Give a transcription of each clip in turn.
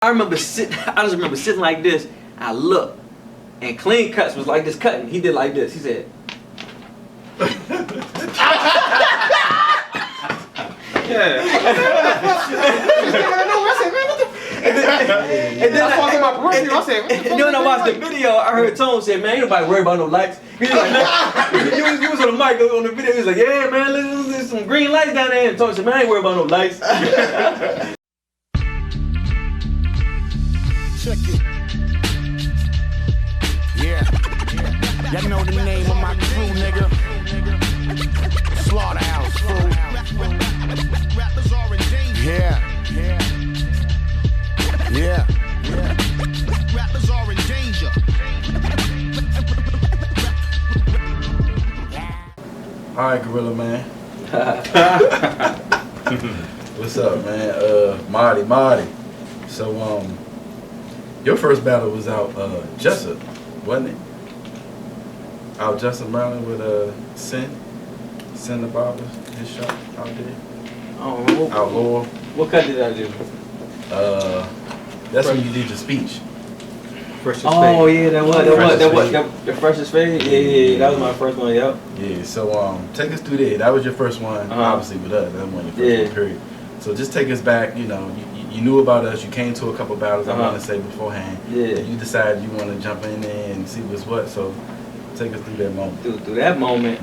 I just remember sitting like this. I looked, and Kleankut was like this cutting. He did like this. He said, yeah. And then when I watched the video, I heard Tone say, "Man, ain't nobody worried about no lights." He was like, he was on the mic on the video. He was like, "Yeah, man, there's some green lights down there." And Tone said, "Man, I ain't worried about no lights." Check it. Yeah. Y'all know the name of my crew, nigga. Slaughterhouse, fool. Yeah. Yeah. Rappers are in danger. Alright, Gorilla Man. What's up, man? Marty. So, your first battle was out Jessup, wasn't it? Out Jessup, Maryland with Sin the Barber, his shop out there. Oh, Out Laurel. What cut did I do? That's when you did your speech. Oh yeah, that was the freshest fade. Yeah, that was my first one. Yep. Yeah. So take us through there. That was your first one, obviously with us. That wasn't the first one, period. So just take us back. You know, you knew about us. You came to a couple battles. I want to say beforehand. Yeah. You decided you want to jump in there and see what's what. So take us through that moment. Through that moment,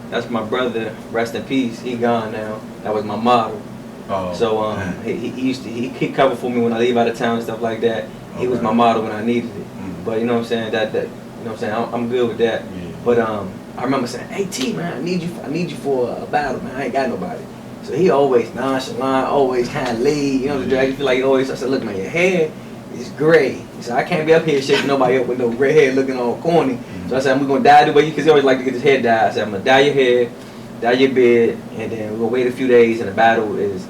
that's my brother. Rest in peace. He gone now. That was my model. Oh, so he covered for me when I leave out of town and stuff like that. He was my model when I needed it. But you know what I'm saying, that you know what I'm saying, I'm good with that. Yeah. But I remember saying, "Hey T, man, I need you for a battle, man. I ain't got nobody." So he always nonchalant, always kind of laid, you know, you feel like he always. I said, "Look, man, your hair is gray." He said, "I can't be up here shaking nobody up with no gray hair looking all corny." So I said, "We're gonna dye the way you," because he always like to get his hair dyed. I said, "I'm gonna dye your hair, dye your beard, and then we're gonna wait a few days, and the battle is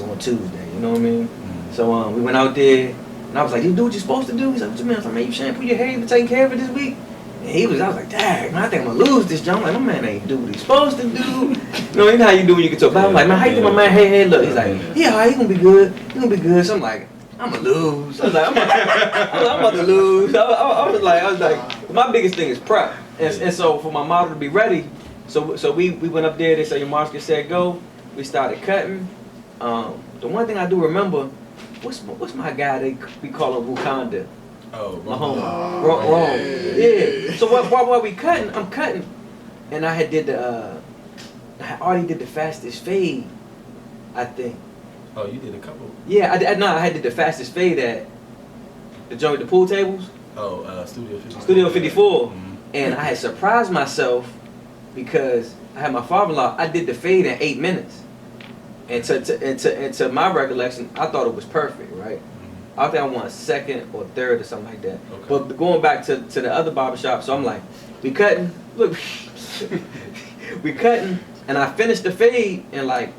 on Tuesday." You know what I mean? So we went out there. And I was like, "You do what you're supposed to do." He's like, "What you mean?" I was like, "Man, you shampoo your hair, you been taking care of it this week?" And I was like, "Dang, man, I think I'm gonna lose this jump." I'm like, "My man ain't do what he's supposed to do." You know how you do when you get to a battle. I'm like, "Man, how you think my man hair look?" He's like, "Yeah, all right, he gonna be good. He gonna be good." So I'm like, "I'm gonna lose." I was like, I'm about to lose. I was like, my biggest thing is prep. And so for my model to be ready, so we went up there. They said, "Your marker said go." We started cutting. The one thing I do remember. What's my guy we call him Wakanda? Oh, my homie. Wrong. Yeah. So while we cutting, I'm cutting, and I had did I already did the fastest fade, I think. Oh, you did a couple? Yeah, I had the fastest fade at the joint, the pool tables. Oh, Studio 54. Studio 54, and I had surprised myself because I had my father-in-law. I did the fade in 8 minutes. And to my recollection, I thought it was perfect, right? I think I won second or third or something like that. Okay. But going back to the other barbershop, so I'm like, we cutting, look, we cutting, and I finished the fade in like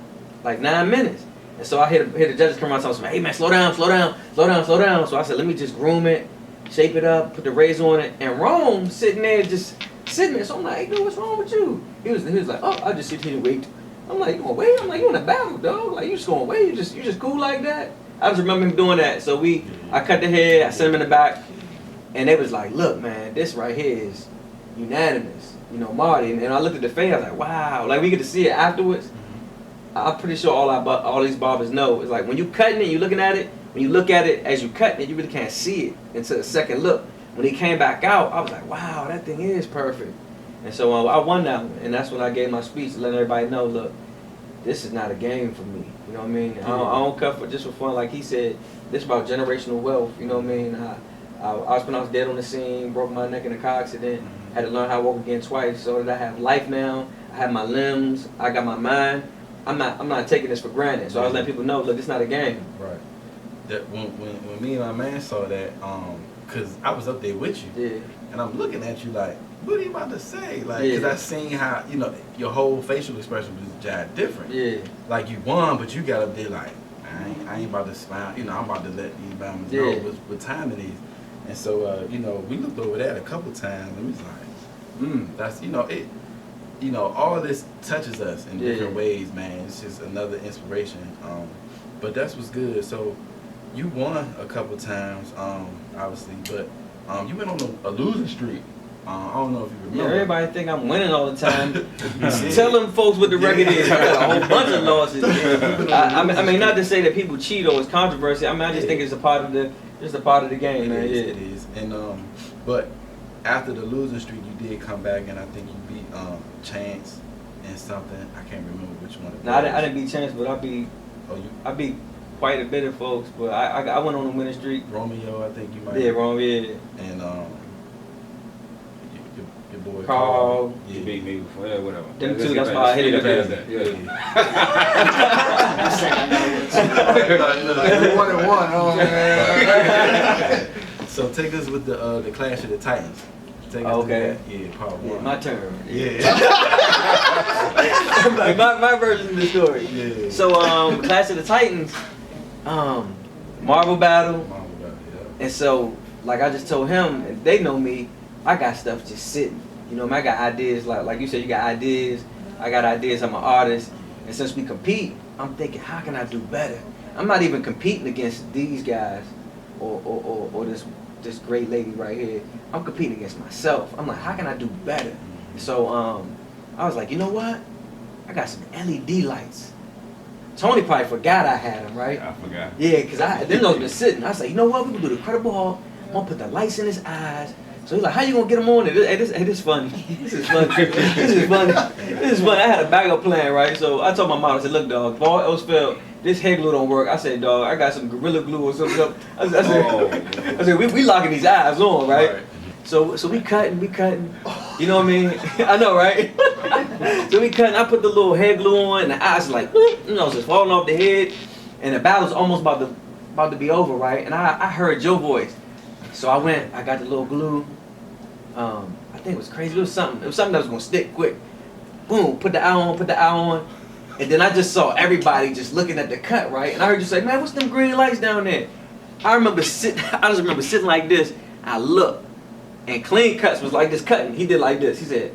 9 minutes. And so I hear the judges come around and say, "Hey man, slow down. So I said, let me just groom it, shape it up, put the razor on it. And Rome sitting there. So I'm like, "Hey dude, what's wrong with you?" He was like, "Oh, I just sit here and wait." I'm like, "You gonna wait?" I'm like, "You in a battle, dog? Like, you just gonna wait? You just cool like that?" I just remember him doing that. So I cut the hair, I sent him in the back, and they was like, "Look, man, this right here is unanimous." You know, Marty. And I looked at the fade, I was like, "Wow!" Like we get to see it afterwards. I'm pretty sure all these barbers know. It's like when you cutting it, you looking at it. When you look at it as you cutting it, you really can't see it until the second look. When he came back out, I was like, "Wow, that thing is perfect." And so I won that one, and that's when I gave my speech, letting everybody know, look, this is not a game for me. You know what I mean? I don't cut just for fun. Like he said, this is about generational wealth. You know what I mean? I was pronounced dead on the scene, broke my neck in a car accident, had to learn how to walk again twice, so that I have life now. I have my limbs. I got my mind. I'm not taking this for granted. So I was letting people know, look, it's not a game. Right. That when me and my man saw that, cause I was up there with you. Yeah. And I'm looking at you like, what are you about to say? Like, because I seen how, you know, your whole facial expression was just different. Yeah. Like, you won, but you got up there like, I ain't about to smile. You know, I'm about to let these bombers know what time it is. And so, you know, we looked over that a couple times, and we was like, that's, you know, it. You know, all this touches us in different ways, man. It's just another inspiration. But that's what's good. So, you won a couple times, obviously, but you went on a losing streak. I don't know if you remember. Yeah, everybody think I'm winning all the time. Tell them folks what the record is. I got a whole bunch of losses. I mean, not to say that people cheat or it's controversy. I mean, I just think it's a part of the game, man. It is. And but after the losing streak, you did come back, and I think you beat Chance and something. I can't remember which one. No, I didn't beat Chance, but I beat quite a bit of folks. But I went on a winning streak. Romeo, I think you might. Yeah, Romeo. And your boy Karl. You beat me before, yeah, whatever. Them two, that's why I hit it past that. Yeah. One and one, oh man. So take us with the Clash of the Titans. Take us Okay. to that. Yeah, part one. My turn. Yeah. my version of the story. Yeah. So Clash of the Titans, Marvel Battle. And so, like I just told him, and they know me, I got stuff just sitting. You know, I got ideas, like you said, you got ideas. I got ideas, I'm an artist. And since we compete, I'm thinking, how can I do better? I'm not even competing against these guys or this great lady right here. I'm competing against myself. I'm like, how can I do better? So I was like, you know what? I got some LED lights. Tony probably forgot I had them, right? I forgot. Yeah, because them those been sitting. I was like, you know what? We can do the Incredible Hulk. I'm going to put the lights in his eyes. So he's like, how you going to get him on it? Hey, this funny. This is funny. This is funny. This is funny. I had a backup plan, right? So I told my mom, I said, look, dog, if all else failed, this hair glue don't work. I said, dog, I got some Gorilla Glue or something. I said, we locking these eyes on, right? So we cutting. You know what I mean? I know, right? So we cutting. I put the little hair glue on, and the eyes like, you know, just falling off the head. And the battle's almost about to be over, right? And I heard your voice. So I got the little glue. I think it was crazy. It was something that was gonna stick quick. Boom, put the eye on. And then I just saw everybody just looking at the cut, right? And I heard you say, man, what's them green lights down there? I just remember sitting like this. I looked, and Kleankut was like this cutting. He did like this. He said,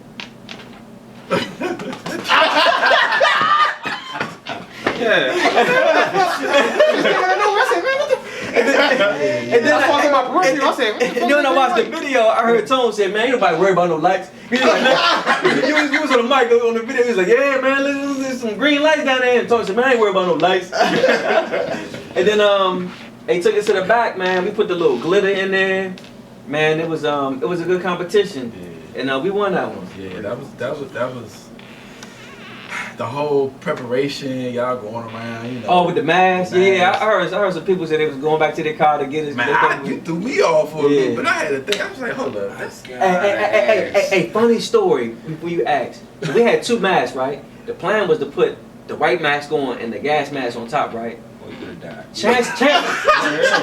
And then when I watched the video, I heard Tone say, man, ain't nobody worried about no lights. He was like, man, he was on the mic on the video. He was like, yeah, man, there's some green lights down there. And Tone said, man, I ain't worried about no lights. And then they took us to the back, man. We put the little glitter in there. Man, it was a good competition. Yeah. And we won that one. Yeah, that was the whole preparation, y'all going around, you know. Oh, with the mask? Yeah, I heard some people say they was going back to their car to get his. Man, you threw me off for a minute, but I had to think. I was like, hold up. Hey, funny story before you ask. So we had two masks, right? The plan was to put the white mask on and the gas mask on top, right? Oh, you could have died. Chance.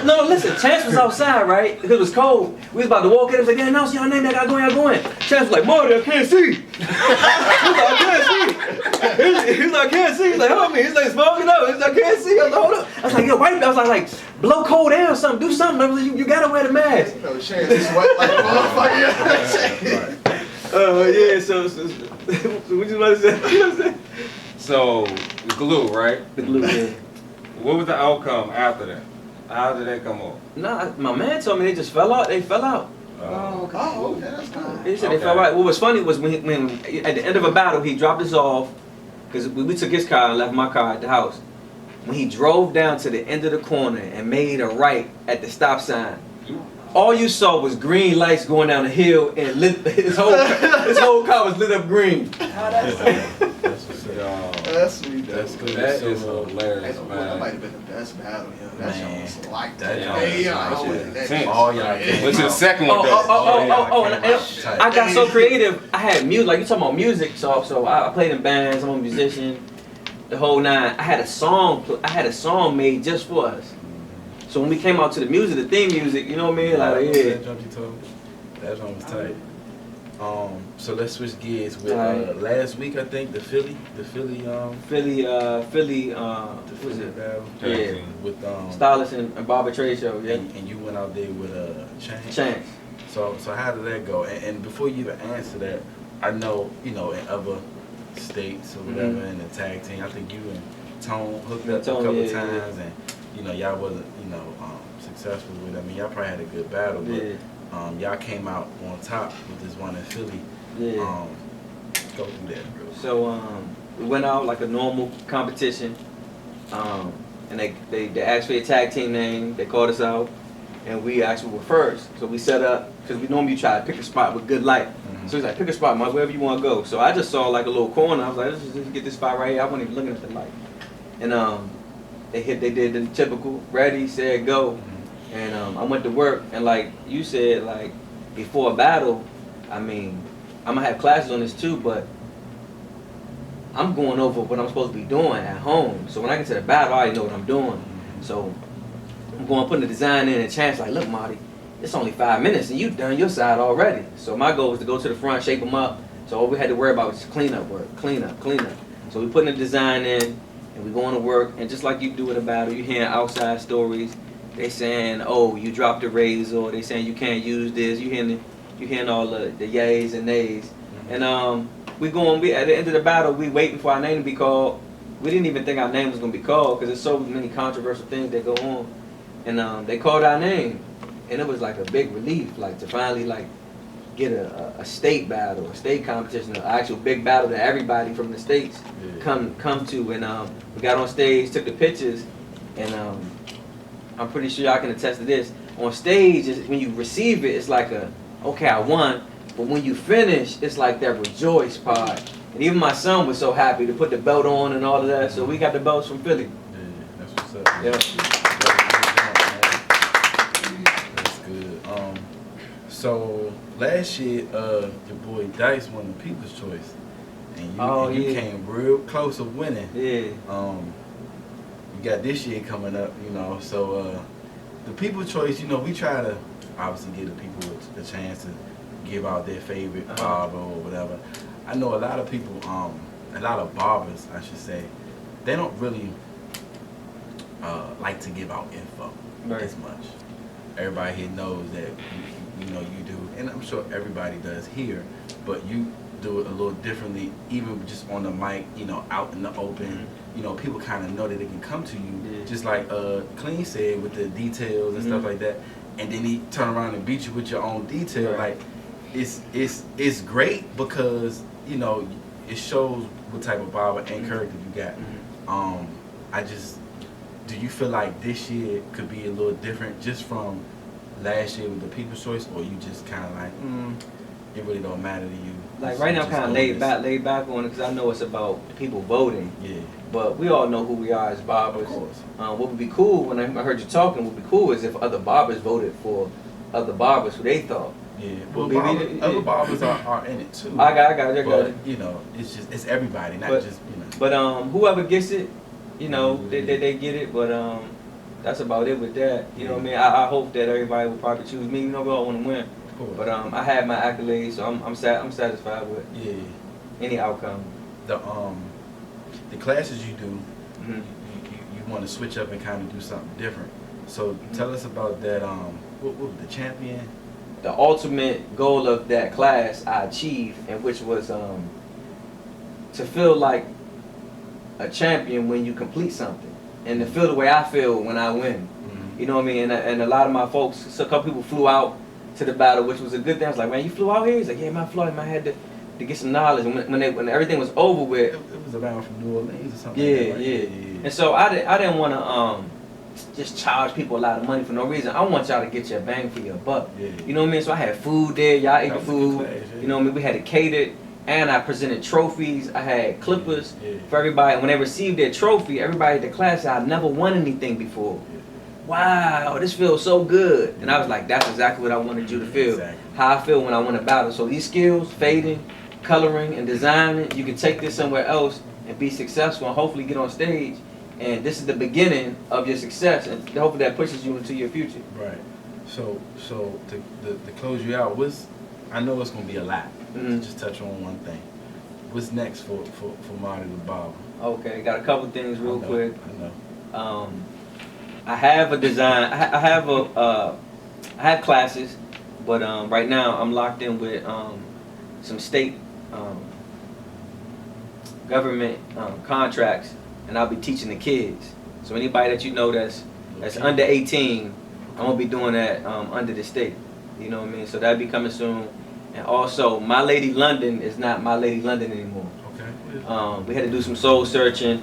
No, listen. Chance was outside, right? Because it was cold. We was about to walk in. He was like, yeah, announce y'all name. Y'all going. Chance was like, Marty, I can't see. He was like, I can't see. He's like, I can't see. He's like, help me. He's like, smoking up. He's like, I can't see. I was like, hold up. I was like, yo, white. I was like, blow cold air or something. Do something. I was like, you gotta wear the mask. You know, Chance is sweat like a motherfucker. Yeah. So what you about to say? You know what I'm saying? So, the glue, right? The glue. Yeah. What was the outcome after that? How did that come off? Nah, my man told me they just fell out. They fell out. Oh, okay, that's good. He said they fell out. What was funny was when at the end of a battle, he dropped us off, because we took his car and left my car at the house. When he drove down to the end of the corner and made a right at the stop sign, all you saw was green lights going down the hill, and his whole car was lit up green. That's sweet. That's good. That is hilarious, That man. might have been the best battle, yo. That shit was like That that. shit was all y'all came What's the out. second one, though? And I got so creative. I had music, like you talking about music, so I played in bands. I'm a musician, the whole nine. I had a song made just for us. So when we came out to the music, the theme music, you know what I mean? Like, yeah. That jump you told me? That one was tight. So let's switch gears with last week. I think the Philly battle. Yeah, with Stylist and Barber trade show, yeah. And you went out there with Chance. So how did that go? And before you even answer that, I know in other states or whatever in the tag team, I think you and Tone hooked up a couple times, and you know, y'all wasn't, successful with it. I mean, y'all probably had a good battle, but y'all came out on top with this one in Philly. Yeah. Go through that, bro. So we went out like a normal competition, and they asked for a tag team name. They called us out, and we actually were first. So we set up because we normally try to pick a spot with good light. So he's like, pick a spot, Mike, wherever you want to go. So I just saw like a little corner. I was like, let's just get this spot right here. I wasn't even looking at the light. And they did the typical ready, said, go. And I went to work, and like you said, like before a battle, I mean, I'm gonna have classes on this too, but I'm going over what I'm supposed to be doing at home. So when I get to the battle, I already know what I'm doing. So I'm going putting the design in and chance like, look, Marty, it's only 5 minutes and you done your side already. So my goal was to go to the front, shape them up. So all we had to worry about was cleanup work, clean up. So we putting the design in and we going to work. And just like you do at a battle, you hearing outside stories. They saying, oh, you dropped the razor. They saying you can't use this. You hearing all the yays and nays. And we at the end of the battle, we waiting for our name to be called. We didn't even think our name was gonna be called because there's so many controversial things that go on. And they called our name, and it was like a big relief, like to finally like get a state battle, a state competition, an actual big battle that everybody from the states come to. And we got on stage, took the pictures, and I'm pretty sure y'all can attest to this. On stage, when you receive it, it's like okay, I won. But when you finish, it's like that rejoice part. And even my son was so happy to put the belt on and all of that. So we got the belts from Philly. Yeah, that's what's up. Yeah. That's good. So last year, your boy Dice won the People's Choice, and you came real close to winning. Yeah. You got this year coming up, So the People's Choice, we try to obviously give the people a chance to give out their favorite barber or whatever. I know a lot of people, a lot of barbers, I should say, they don't really like to give out info as much. Everybody here knows that you do, and I'm sure everybody does here, but you do it a little differently, even just on the mic, out in the open. People kind of know that they can come to you, just like Clean said with the details and stuff like that, and then he turn around and beat you with your own detail. Like, it's great because it shows what type of barber and character you got. Do you feel like this year could be a little different just from last year with the People's Choice, or you just kind of like it really don't matter to you? Like right now, I'm kind of laid back on it because I know it's about people voting. Yeah. But we all know who we are as barbers. Of course. What would be cool when I heard you talking? What would be cool is if other barbers voted for other barbers who they thought. Yeah, well, other barbers are in it too. I got it. It's everybody, not just. But whoever gets it, they get it. But that's about it with that. You know what I mean? I hope that everybody will probably choose me. We all want to win. But I had my accolades, so I'm satisfied with any outcome. The classes you do, you want to switch up and kind of do something different. So tell us about that. What was the champion? The ultimate goal of that class I achieved, and which was to feel like a champion when you complete something, and to feel the way I feel when I win. You know what I mean? And a lot of my folks, so a couple people flew out to the battle, which was a good thing. I was like, man, you flew out here? He's like, yeah, man, I flew out. I had to get some knowledge. And when everything was over with, it was around from New Orleans or something. Yeah, like that, right? yeah. And so I didn't want to just charge people a lot of money for no reason. I want y'all to get your bang for your buck. Yeah. You know what I mean? So I had food there. Y'all ate the food. Class, yeah. You know what I mean? We had it catered. And I presented trophies. I had clippers for everybody. And when they received their trophy, everybody at the class said, I've never won anything before. Wow, this feels so good. And I was like, that's exactly what I wanted you to feel. Exactly. How I feel when I win a battle. So these skills, fading, coloring, and designing, you can take this somewhere else and be successful and hopefully get on stage. And this is the beginning of your success, and hopefully that pushes you into your future. Right. So to close you out, I know it's gonna be a lot. Just touch on one thing. What's next for Marty the Barber? Okay, got a couple things real quick. I know. I have a design. I have classes, but right now I'm locked in with some state government contracts. And I'll be teaching the kids. So anybody that you know that's that's under 18. I'm gonna be doing that under the state. You know what I mean? So that'll be coming soon. And also, My Lady London is not My Lady London anymore. Okay. We had to do some soul searching,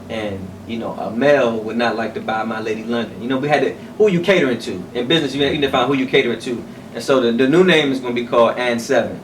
and you know, a male would not like to buy My Lady London. You know, we had to, who you catering to? In business, you need to find who you catering to. And so the new name is gonna be called And 7.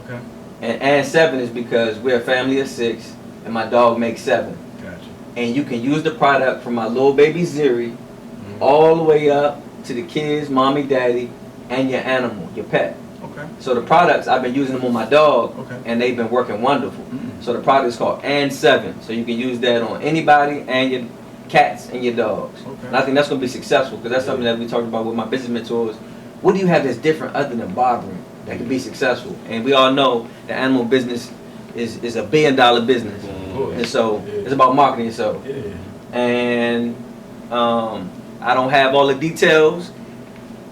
Okay. And 7 is because we're a family of 6, and my dog makes 7. Gotcha. And you can use the product from my little baby Ziri Mm-hmm. all the way up to the kids, mommy, daddy, and your animal, your pet. Okay. So the products, I've been using them on my dog, Okay. and they've been working wonderful. Mm-hmm. So the product is called And 7. So you can use that on anybody and your cats and your dogs. Okay. And I think that's going to be successful because that's something that we talked about with my business mentors. What do you have that's different other than barbering that can be successful? And we all know the animal business is $1 billion business. And so it's about marketing yourself. Yeah. And I don't have all the details,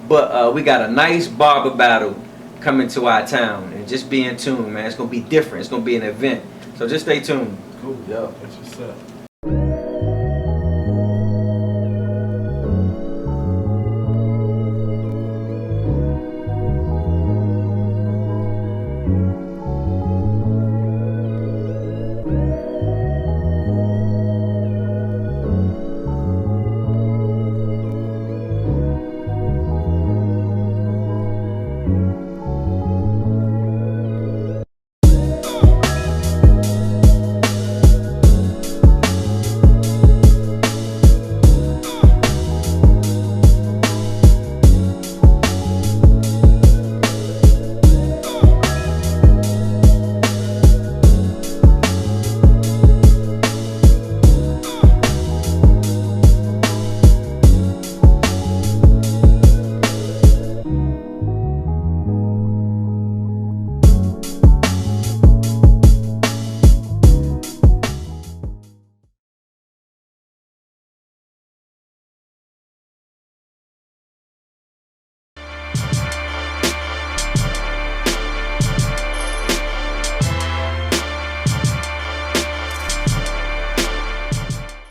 but we got a nice barber battle coming to our town, and just be in tune, man. It's gonna be different. It's gonna be an event, so just stay tuned. Cool. Yeah. That's what's up.